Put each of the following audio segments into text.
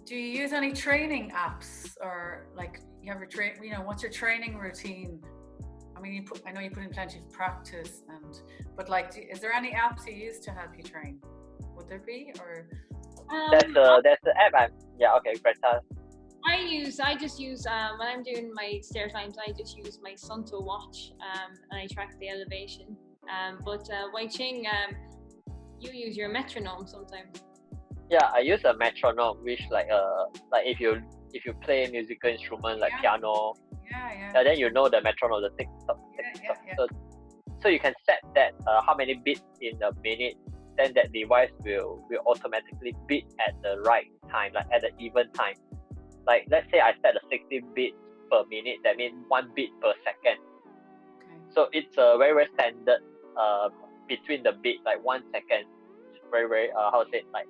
do you use any training apps, or like you have your what's your training routine? I mean, I know you put in plenty of practice, but like, is there any apps you use to help you train? Would there be, or? There's the app. Okay, Greta. I just use when I'm doing my stair times, I just use my Sunto watch, and I track the elevation. But Wai Ching, you use your metronome sometimes. Yeah, I use a metronome, which like if you play a musical instrument like piano, then you know the metronome, the tick tock, tick tock. So you can set that how many beats in a minute, then that device will automatically beat at the right time, like at the even time. Like let's say I set a 60 beats per minute, that means 1 beat per second. Okay. So it's a very, very standard between the beat, like 1 second. It's very, very like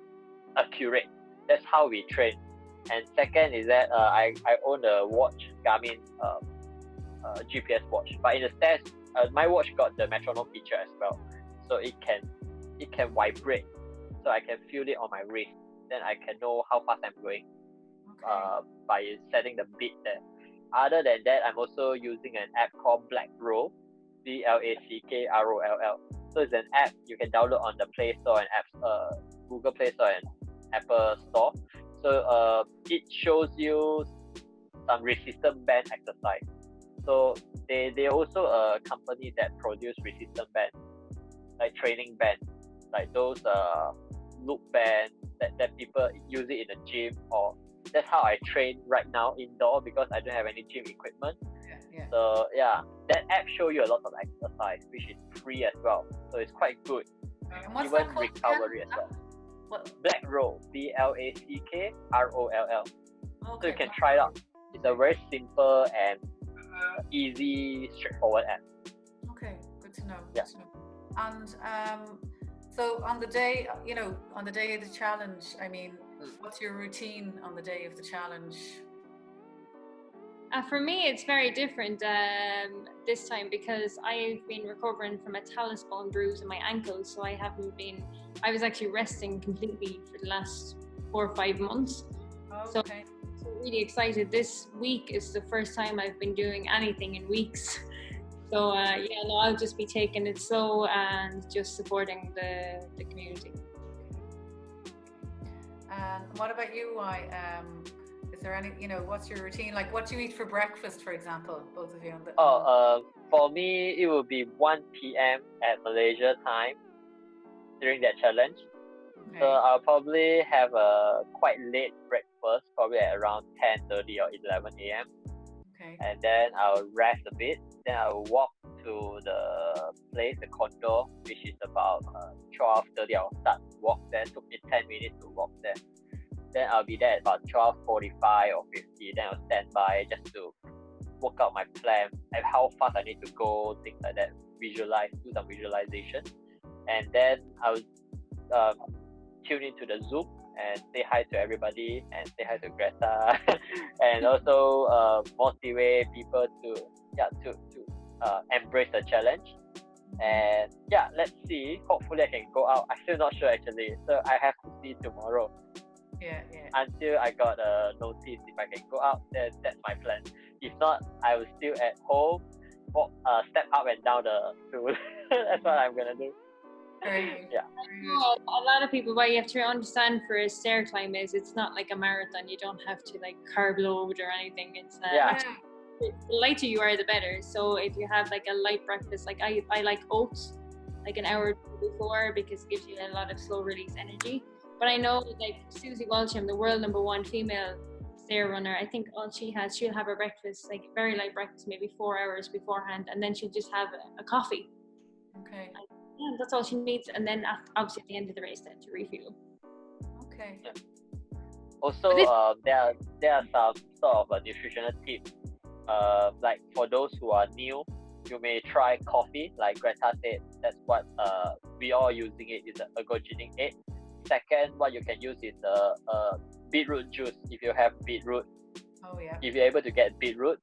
accurate. That's how we train. And second is that I own a watch, Garmin GPS watch, but in the stairs, my watch got the metronome feature as well, so it can vibrate, so I can feel it on my wrist. Then I can know how fast I'm going by setting the beat there. Other than that, I'm also using an app called Blackroll, Blackroll. So it's an app you can download on the Play Store and Google Play Store and Apple Store. So it shows you some resistance band exercise. So they're also a company that produce resistance band, like training band, like those loop band that people use it in the gym. Or that's how I train right now indoor, because I don't have any gym equipment. So that app shows you a lot of exercise, which is free as well. So it's quite good. And what's even that called recovery as well. What? Blackroll, Blackroll. Okay, So you can try it out. It's a very simple and easy, straightforward app. Okay, good to know. Yeah. And so on the day of the challenge, I mean, what's your routine on the day of the challenge? For me, it's very different this time, because I've been recovering from a talus bone bruise in my ankle, so I was actually resting completely for the last 4 or 5 months. Oh, okay. So really excited. This week is the first time I've been doing anything in weeks. So I'll just be taking it slow and just supporting the community. And what about you, Wai? Is there any, what's your routine? Like, what do you eat for breakfast, for example, both of you? For me, it will be 1 p.m. at Malaysia time during that challenge. Okay. So I'll probably have a quite late breakfast, probably at around 10:30 or 11 a.m. Okay. And then I'll rest a bit. Then I'll walk to the place, the condo, which is about 12:30. I'll start to walk there. It took me 10 minutes to walk there. Then I'll be there at about 12:45 or 50. Then I'll stand by just to work out my plan and how fast I need to go, things like that. Do some visualization. And then I'll tune into the Zoom and say hi to everybody and say hi to Greta and also motivate people to embrace the challenge. And let's see. Hopefully I can go out. I'm still not sure actually, so I have to see tomorrow. Until I got a notice if I can go out, then that's my plan. If not, I will still at home, step up and down the stool. That's what I'm gonna do. A lot of people, what you have to understand for a stair climb is it's not like a marathon. You don't have to like carb load or anything. It's the lighter you are, the better. So if you have like a light breakfast, like I like oats, like an hour before, because it gives you a lot of slow release energy. But I know like Susie Walsham, the world #1 female stair runner, I think she'll have her breakfast, like very light breakfast, maybe 4 hours beforehand, and then she'll just have a coffee. Okay. And that's all she needs, and then obviously at the end of the race then to refuel. Okay. Yeah. Also, there are some sort of a nutritional tips. Like for those who are new, you may try coffee, like Greta said. That's what we all using it is an ergogenic aid. Second, what you can use is beetroot juice. If you have beetroot, if you're able to get beetroot,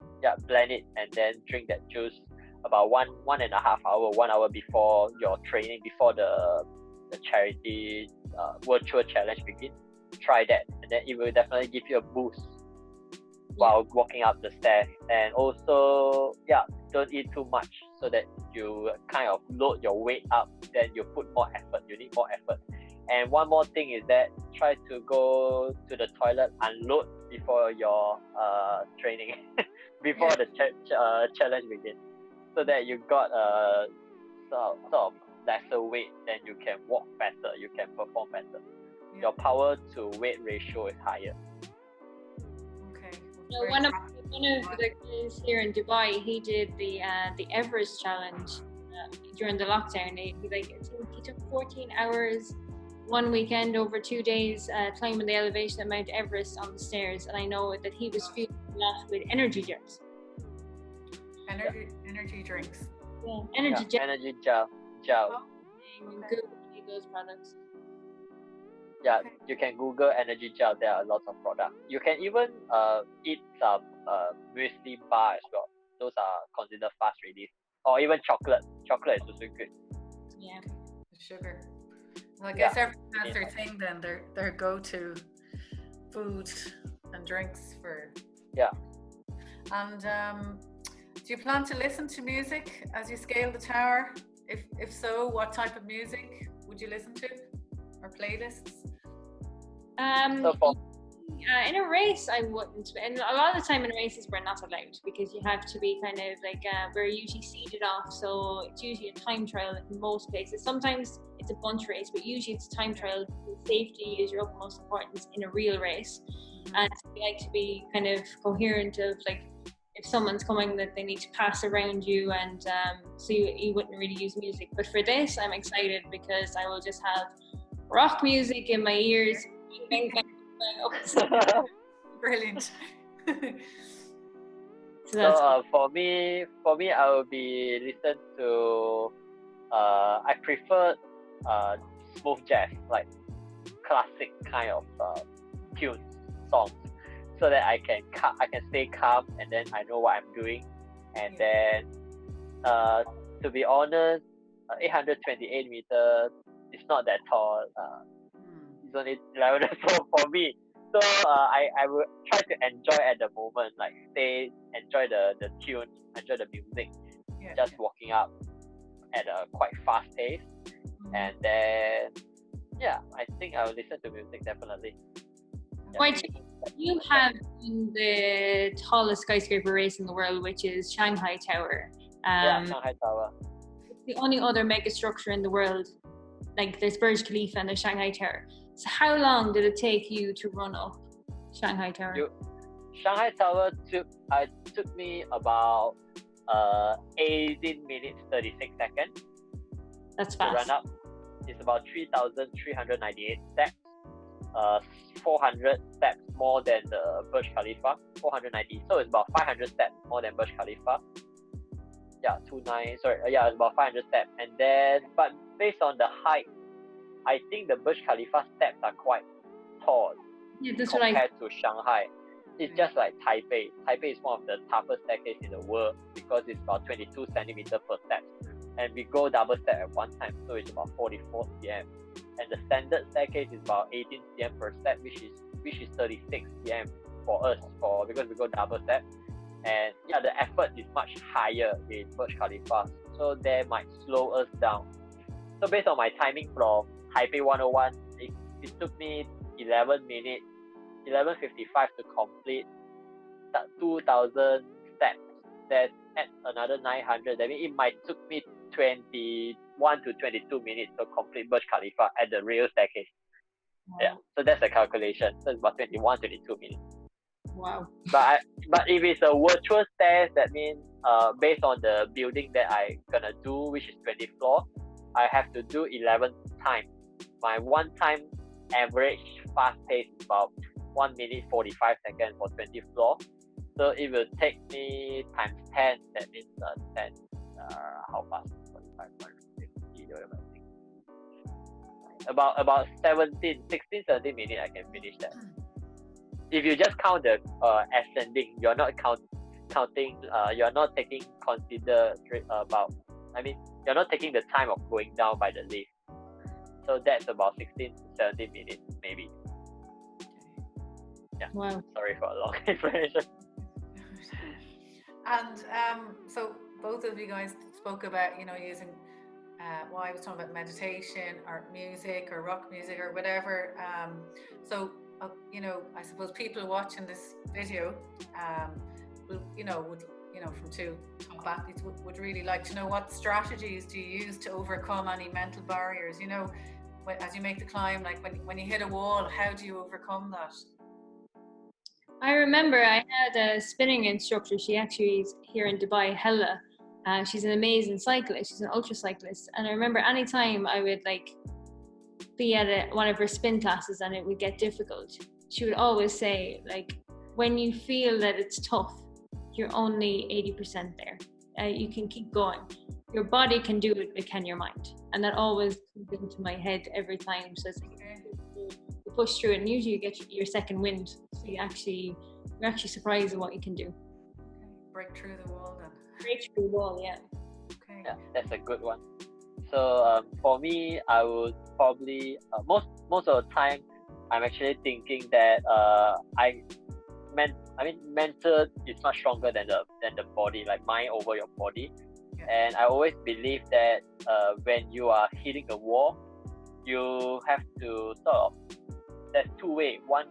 blend it and then drink that juice about 1.5 hour, 1 hour before your training, before the charity virtual challenge begins. try that, and then it will definitely give you a boost while walking up the stairs. And also, don't eat too much so that you kind of load your weight up, then you put more effort, you need more effort. And one more thing is that try to go to the toilet, unload before your training, before the challenge begins, so that you got a sort of lesser weight, then you can walk better, you can perform better. Your power to weight ratio is higher. Okay. So one of the guys here in Dubai, he did the Everest challenge during the lockdown. He took 14 hours one weekend over 2 days climbing the elevation of Mount Everest on the stairs, and I know that he was fueling a lot with energy drinks. Energy drinks. Yeah, energy gel. Energy gel. Google those products. Yeah, you can Google energy gel. There are lots of products. You can even eat some muesli bar as well. Those are considered fast release. Or even chocolate. Chocolate is also good. Yeah. Sugar. Well, I guess everyone has their thing then, their go-to food and drinks for... Yeah. And do you plan to listen to music as you scale the tower? If so, what type of music would you listen to? Or playlists? In a race, I wouldn't. And a lot of the time in races, we're not allowed because you have to be kind of like, we're usually seeded off. So it's usually a time trial in most places. Sometimes it's a bunch race, but usually it's a time trial. Safety is your utmost importance in a real race. And we like to be kind of coherent of like, if someone's coming that they need to pass around you, and so you wouldn't really use music. But for this, I'm excited because I will just have rock music in my ears. Brilliant. So for me, I will be listen to. I prefer smooth jazz, like classic kind of tunes, songs, so that I can stay calm, and then I know what I'm doing. And then to be honest, 828 meters is not that tall. It's only 11 for me. So I will try to enjoy at the moment, like enjoy the tune, enjoy the music, just walking up at a quite fast pace. And then I think I will listen to music definitely. You have the tallest skyscraper race in the world, which is Shanghai Tower. Shanghai Tower. It's the only other mega structure in the world. Like there's Burj Khalifa and there's Shanghai Tower. So how long did it take you to run up Shanghai Tower? Shanghai Tower took me about 18 minutes 36 seconds. That's fast. To run up. It's about 3,398 steps. 400 steps more than the Burj Khalifa. 490. So it's about 500 steps more than Burj Khalifa. It's about 500 steps. And then, but based on the height, I think the Burj Khalifa steps are quite tall compared to Shanghai. It's just like Taipei. Taipei is one of the toughest staircases in the world because it's about 22 centimeters per step. And we go double step at one time, so it's about 44 cm. And the standard staircase is about 18 cm per step, which is 36 cm for us because we go double step. And the effort is much higher in Burj Khalifa, so that might slow us down. So based on my timing from Taipei 101, it took me 11 minutes, 11:55 to complete 2,000 steps. Then add another 900. That means it might took me 21 to 22 minutes to complete Burj Khalifa at the real staircase. Wow. So that's the calculation. So it's about 21, 22 minutes. Wow. But if it's a virtual stairs, that means based on the building that I gonna do, which is 20 floor, I have to do 11 times. My one time average fast pace is about 1 minute 45 seconds for 20 floor. So it will take me times 10. That means 10. How fast? 45, 50, about 16, 17 minutes I can finish that. If you just count the ascending, you're not counting. You're not taking you're not taking the time of going down by the lift. So that's about 16 to 17 minutes maybe. Yeah. Wow. Sorry for a long explanation. And so both of you guys spoke about, using, well, I was talking about meditation or music or rock music or whatever. So, I suppose people watching this video, from two top athletes would really like to know, what strategies do you use to overcome any mental barriers? As you make the climb, like when you hit a wall, how do you overcome that? I remember I had a spinning instructor. She actually is here in Dubai, Hella. She's an amazing cyclist. She's an ultra cyclist. And I remember anytime I would be at one of her spin classes and it would get difficult, she would always say, when you feel that it's tough, you're only 80% there. You can keep going. Your body can do it, but can your mind? And that always comes into my head every time. So it's you push through it, and usually you get your second wind. So you're actually surprised at what you can do. Break through the wall then. Break through the wall, yeah. Okay. Yeah, that's a good one. So for me, I would probably most of the time I'm actually thinking that mental is much stronger than the body, like mind over your body. Yeah. And I always believe that when you are hitting a wall, you have to there's two ways. One,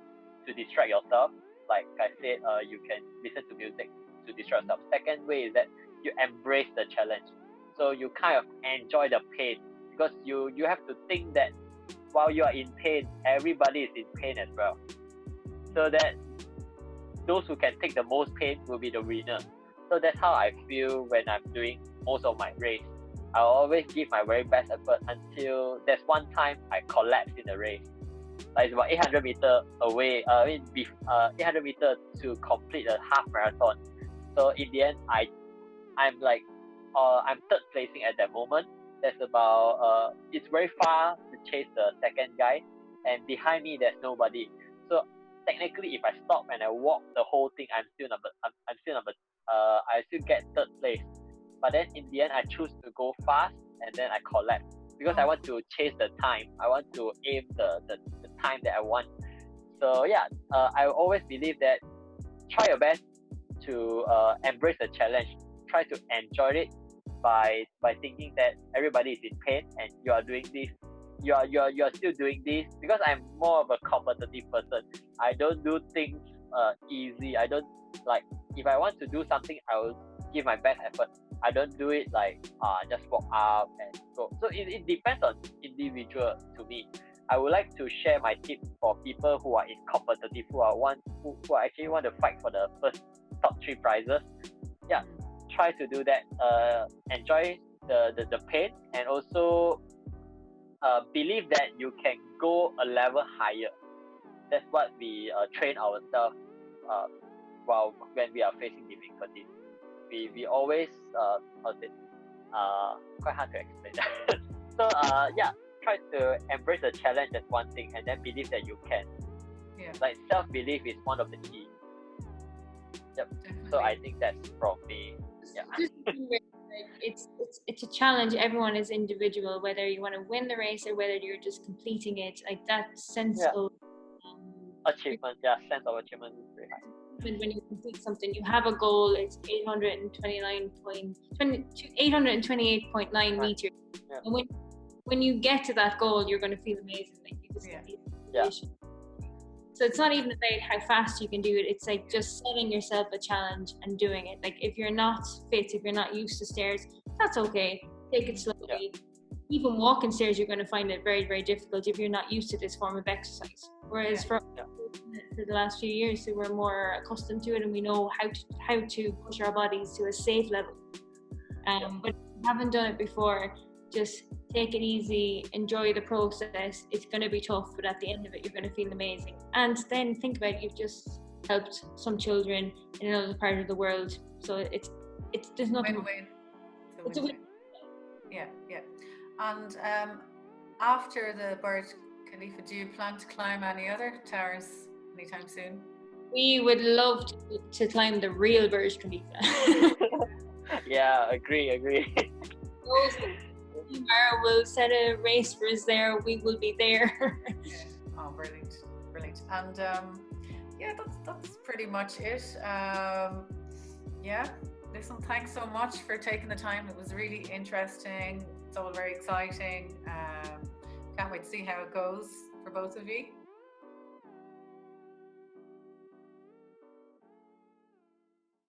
to distract yourself. Like I said, you can listen to music to distract yourself. Second way is that you embrace the challenge. So you kind of enjoy the pain, because you have to think that while you are in pain, everybody is in pain as well. So that those who can take the most pain will be the winner. So that's how I feel when I'm doing most of my race. I always give my very best effort until there's one time I collapsed in the race. It's about 800 meters away. 800 meters to complete a half marathon. So in the end, I'm third placing at that moment. There's about it's very far to chase the second guy, and behind me there's nobody. So technically, if I stop and I walk the whole thing, I still get third place. But then in the end, I choose to go fast, and then I collapse because I want to chase the time. I want to aim the time that I want. So yeah, I always believe that try your best to embrace the challenge. Try to enjoy it by thinking that everybody is in pain and you are doing this. You are still doing this, because I'm more of a competitive person. I don't do things easy. I don't if I want to do something, I will give my best effort. I don't do it just walk up and go. So it depends on individual to me. I would like to share my tip for people who are in competitive, who actually want to fight for the first top 3 prizes. Yeah, try to do that. Enjoy the pain, and also believe that you can go a level higher. That's what we train ourselves when we are facing difficulties. We always quite hard to explain that. So try to embrace the challenge as one thing, and then believe that you can. Yeah. Self-belief is one of the keys. Yep. Definitely. So I think that's from me. Yeah. It's a challenge. Everyone is individual, whether you want to win the race or whether you're just completing it. That sense of achievement, sense of achievement is very high. When you complete something, you have a goal. It's 828.9 meters, and when you get to that goal, you're going to feel amazing. So it's not even about how fast you can do it. It's just setting yourself a challenge and doing it. If you're not fit, if you're not used to stairs, that's okay. Take it slowly. Yeah. Even walking stairs, you're going to find it very, very difficult if you're not used to this form of exercise. Whereas for the last few years, so we're more accustomed to it, and we know how to push our bodies to a safe level. But if you haven't done it before, just take it easy, enjoy the process. It's going to be tough, but at the end of it, you're going to feel amazing. And then think about it, you've just helped some children in another part of the world. So there's nothing. Win-win. It's a win. Yeah. And after the Burj Khalifa, do you plan to climb any other towers anytime soon? We would love to climb the real Burj Khalifa. Yeah, agree. Tomorrow we'll set a race for us there. We will be there. Oh, brilliant. And yeah, that's pretty much it. Yeah, listen, thanks so much for taking the time. It was really interesting. It's all very exciting. Can't wait to see how it goes for both of you.